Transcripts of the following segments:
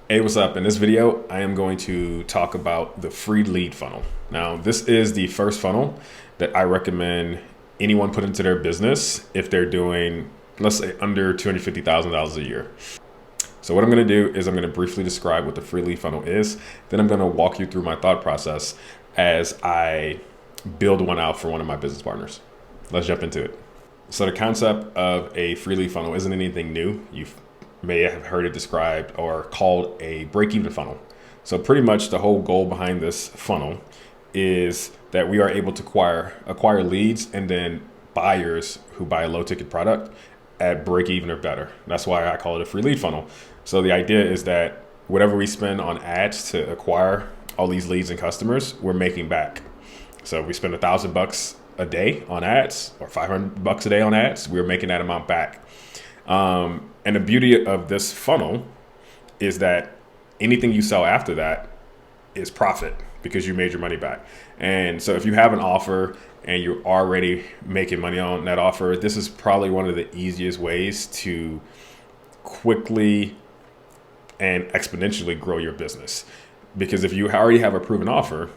Hey, what's up? In this video, I am going to talk about the free lead funnel. Now, this is the first funnel that I recommend anyone put into their business if they're doing, let's say, under $250,000 a year. So what I'm going to do is I'm going to briefly describe what the free lead funnel is. Then I'm going to walk you through my thought process as I build one out for one of my business partners. Let's jump into it. So the concept of a free lead funnel isn't anything new. You may have heard it described or called a break-even funnel. So pretty much the whole goal behind this funnel is that we are able to acquire leads and then buyers who buy a low ticket product at break even or better. That's why I call it a free lead funnel. So the idea is that whatever we spend on ads to acquire all these leads and customers, we're making back. So if we spend $1,000 a day on ads or $500 a day on ads, we're making that amount back. And the beauty of this funnel is that anything you sell after that is profit because you made your money back. And so if you have an offer and you're already making money on that offer, this is probably one of the easiest ways to quickly and exponentially grow your business. Because if you already have a proven offer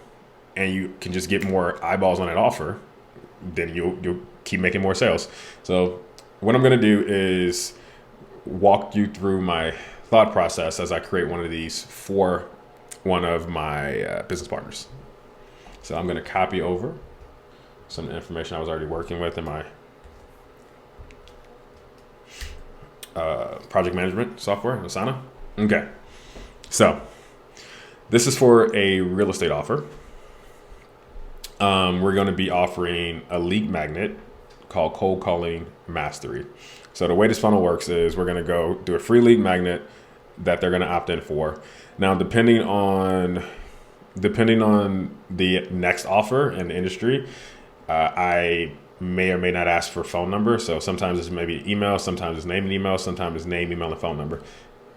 and you can just get more eyeballs on that offer, then you'll keep making more sales. So what I'm going to do is walk you through my thought process as I create one of these for one of my business partners. So I'm going to copy over some information I was already working with in my project management software, Asana. Okay. So this is for a real estate offer. We're going to be offering a lead magnet called Cold Calling Mastery. So the way this funnel works is we're going to go do a free lead magnet that they're going to opt in for. Now, depending on the next offer in the industry, I may or may not ask for a phone number. So sometimes it's maybe email, sometimes it's name and email, sometimes it's name, email, and phone number.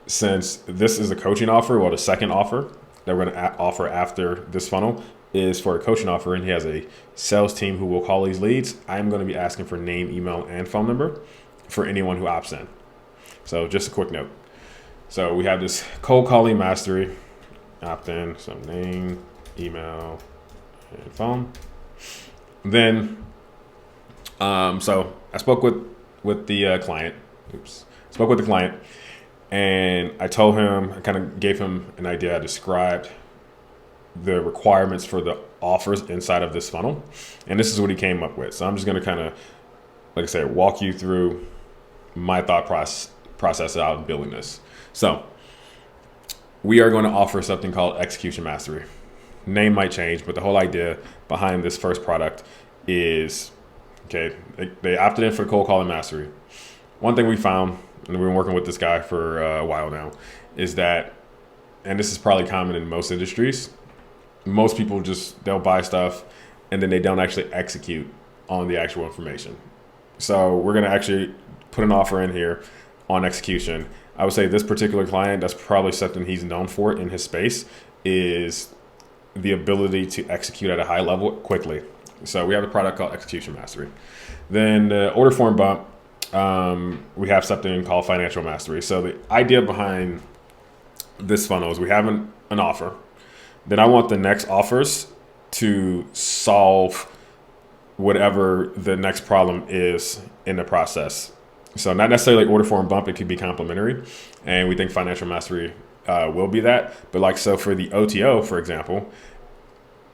Since this is a coaching offer, well, the second offer that we're going to offer after this funnel is for a coaching offer, and he has a sales team who will call these leads. I'm going to be asking for name, email, and phone number for anyone who opts in. So just a quick note. So we have this cold calling mastery, opt in, so name, email, and phone. Then, so I spoke with the client. Spoke with the client, and I told him, I kind of gave him an idea. I described the requirements for the offers inside of this funnel, and this is what he came up with. So I'm just going to kind of, like I said, walk you through my thought process out in building this. So we are going to offer something called execution mastery. Name might change, but the whole idea behind this first product is, okay, they opted in for cold calling mastery. One thing we found, and we've been working with this guy for a while now, is that, and this is probably common in most industries, most people they'll buy stuff and then they don't actually execute on the actual information. So we're going to actually put an offer in here on execution. I would say this particular client, that's probably something he's known for in his space, is the ability to execute at a high level quickly. So we have a product called Execution Mastery. Then the order form bump, we have something called Financial Mastery. So the idea behind this funnel is we have an offer. Then I want the next offers to solve whatever the next problem is in the process. So not necessarily order form bump, it could be complementary. And we think Financial Mastery will be that. But like, so for the OTO, for example,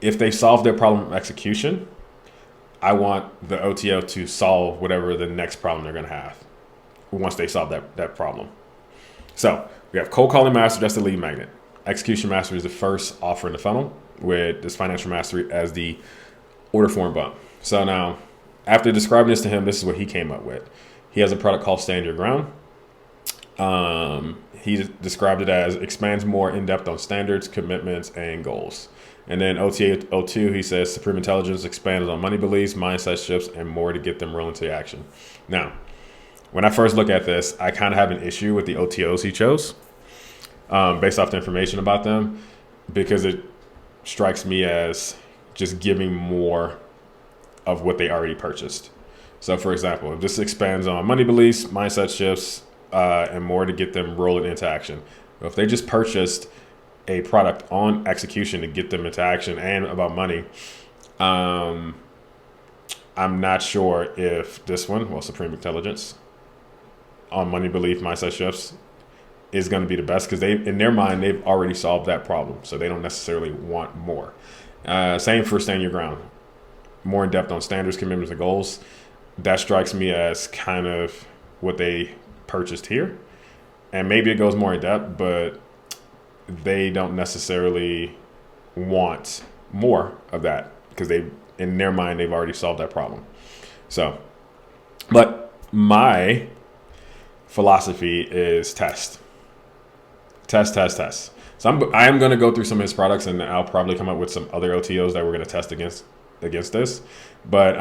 if they solve their problem of execution, I want the OTO to solve whatever the next problem they're going to have once they solve that problem. So we have Cold Calling Mastery, that's the lead magnet. Execution Mastery is the first offer in the funnel with this Financial Mastery as the order form bump. So now, after describing this to him, this is what he came up with. He has a product called Stand Your Ground. He described it as expands more in depth on standards, commitments, and goals. And then OTA02, he says Supreme Intelligence expands on money beliefs, mindset shifts, and more to get them rolling to action. Now, when I first look at this, I kind of have an issue with the OTOs he chose based off the information about them, because it strikes me as just giving more of what they already purchased. So for example, if this expands on money beliefs, mindset shifts, and more to get them rolling into action. If they just purchased a product on execution to get them into action and about money, I'm not sure if this one, well, Supreme Intelligence on money belief mindset shifts, is going to be the best, because they, in their mind, they've already solved that problem, so they don't necessarily want more. Same for Stand Your Ground. More in depth on standards, commitments, and goals. That strikes me as kind of what they purchased here, and maybe it goes more in depth, but they don't necessarily want more of that, because they, in their mind, they've already solved that problem. So, but my philosophy is test. So I am going to go through some of his products, and I'll probably come up with some other OTOs that we're going to test against this. But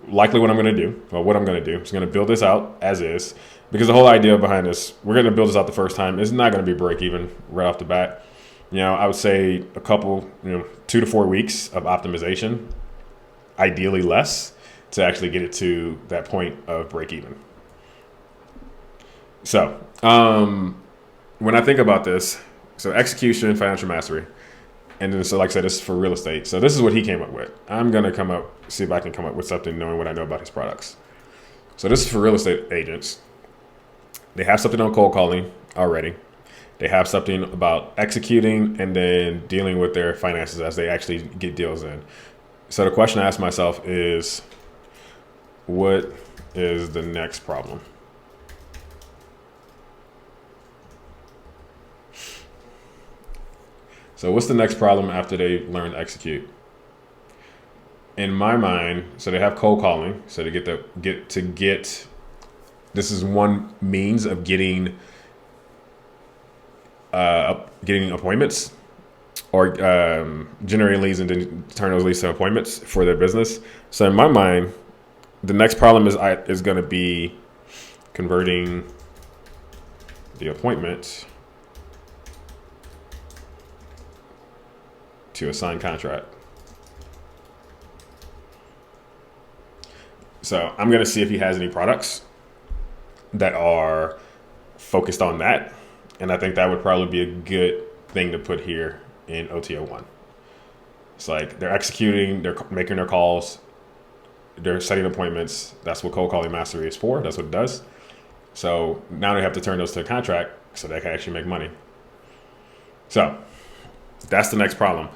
likely what I'm going to do is going to build this out as is, because the whole idea behind this, we're going to build this out the first time. It's not going to be break even right off the bat. I would say a couple, 2 to 4 weeks of optimization, ideally less, to actually get it to that point of break even. So when I think about this, so execution, financial mastery, and then, so like I said, this is for real estate. So this is what he came up with. I'm going to see if I can come up with something knowing what I know about his products. So this is for real estate agents. They have something on cold calling already. They have something about executing and then dealing with their finances as they actually get deals in. So the question I ask myself is, what is the next problem? So what's the next problem after they learn to execute? In my mind, so they have cold calling. So to get this is one means of getting appointments, or generating leads and then turn those leads to appointments for their business. So in my mind, the next problem is going to be converting the appointment to a signed contract. So I'm going to see if he has any products that are focused on that. And I think that would probably be a good thing to put here in OTO1. It's like they're executing, they're making their calls, they're setting appointments. That's what cold calling mastery is for. That's what it does. So now they have to turn those to a contract so they can actually make money. So that's the next problem.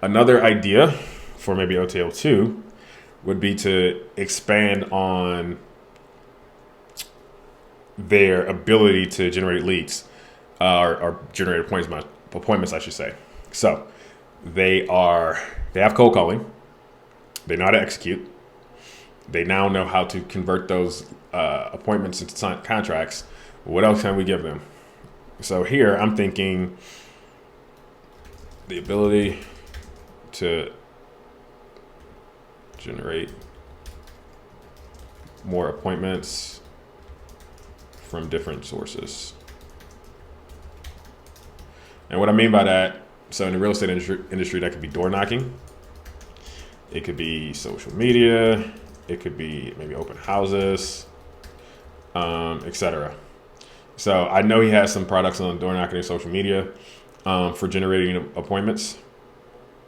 Another idea for maybe OTO2 would be to expand on their ability to generate leads, or generate appointments, I should say. So they have cold calling. They know how to execute. They now know how to convert those appointments into contracts. What else can we give them? So here I'm thinking the ability to generate more appointments from different sources. And what I mean by that, so in the real estate industry, that could be door knocking. It could be social media. It could be maybe open houses, etc. So I know he has some products on door knocking and social media for generating appointments.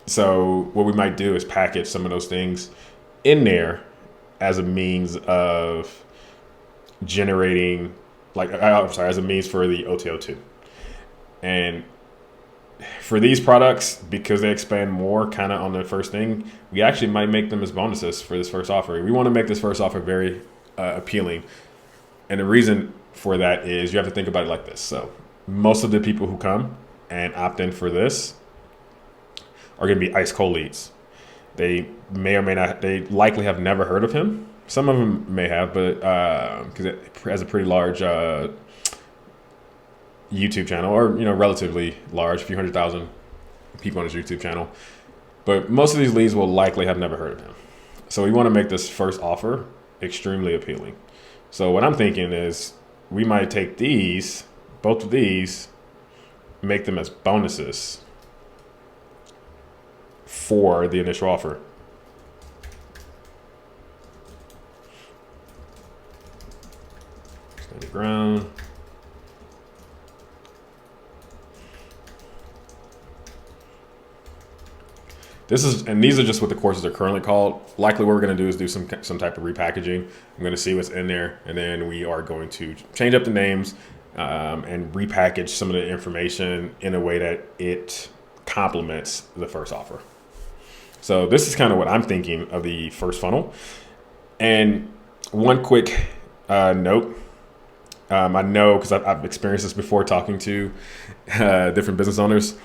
So what we might do is package some of those things in there as a means of generating, as a means for the OTO2. And for these products, because they expand more kind of on the first thing, we actually might make them as bonuses for this first offer. We want to make this first offer very appealing. And the reason for that is you have to think about it like this. So most of the people who come and opt in for this are going to be ice cold leads. They may or may not, they likely have never heard of him. Some of them may have, but because it has a pretty large YouTube channel, or relatively large, a few 100,000 people on his YouTube channel. But most of these leads will likely have never heard of him. So we want to make this first offer extremely appealing. So what I'm thinking is we might take both of these, make them as bonuses for the initial offer. ground. These are just what the courses are currently called. Likely what we're going to do is do some type of repackaging. I'm going to see what's in there, and then we are going to change up the names and repackage some of the information in a way that it complements the first offer. So this is kind of what I'm thinking of the first funnel. And one quick note, I know because I've experienced this before talking to different business owners.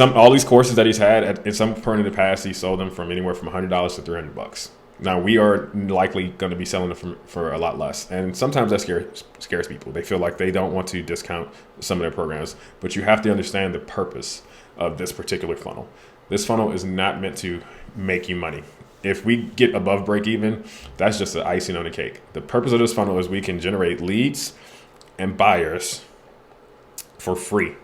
All these courses that he's had at some point in the past, he sold them from anywhere from $100 to $300. Now we are likely going to be selling them for a lot less, and sometimes that scares people. They feel like they don't want to discount some of their programs, but you have to understand the purpose of this particular funnel. This funnel is not meant to make you money. If we get above break even, that's just the icing on the cake. The purpose of this funnel is we can generate leads and buyers for free,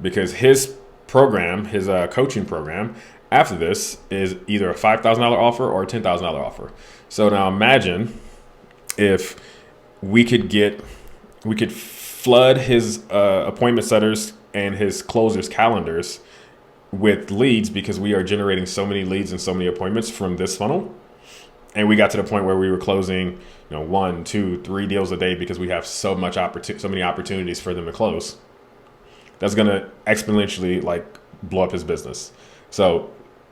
because his program, his coaching program, after this is either a $5,000 offer or a $10,000 offer. So now imagine if we could flood his appointment setters and his closers' calendars with leads, because we are generating so many leads and so many appointments from this funnel. And we got to the point where we were closing, 1, 2, 3 deals a day because we have so many opportunities for them to close. That's going to exponentially blow up his business. So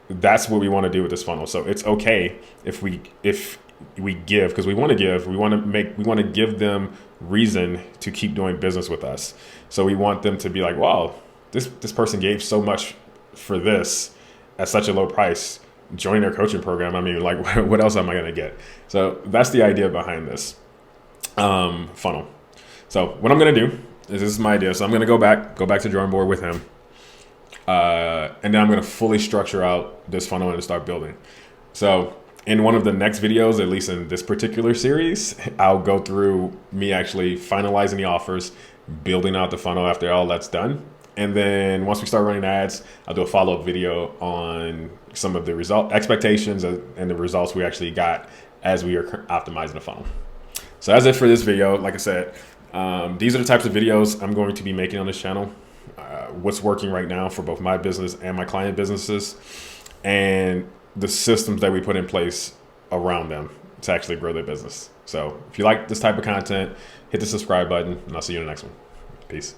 that's what we want to do with this funnel. So it's okay if we give, because we want to give, we want to give them reason to keep doing business with us. So we want them to be like, wow, this person gave so much for this at such a low price. Join their coaching program. I mean, what else am I going to get? So that's the idea behind this funnel. So what I'm going to do, this is my idea. So I'm going to go back to the drawing board with him. And then I'm going to fully structure out this funnel and start building. So in one of the next videos, at least in this particular series, I'll go through me actually finalizing the offers, building out the funnel after all that's done. And then once we start running ads, I'll do a follow-up video on some of the result expectations and the results we actually got as we are optimizing the funnel. So that's it for this video. Like I said, these are the types of videos I'm going to be making on this channel. What's working right now for both my business and my client businesses, and the systems that we put in place around them to actually grow their business. So if you like this type of content, hit the subscribe button, and I'll see you in the next one. Peace.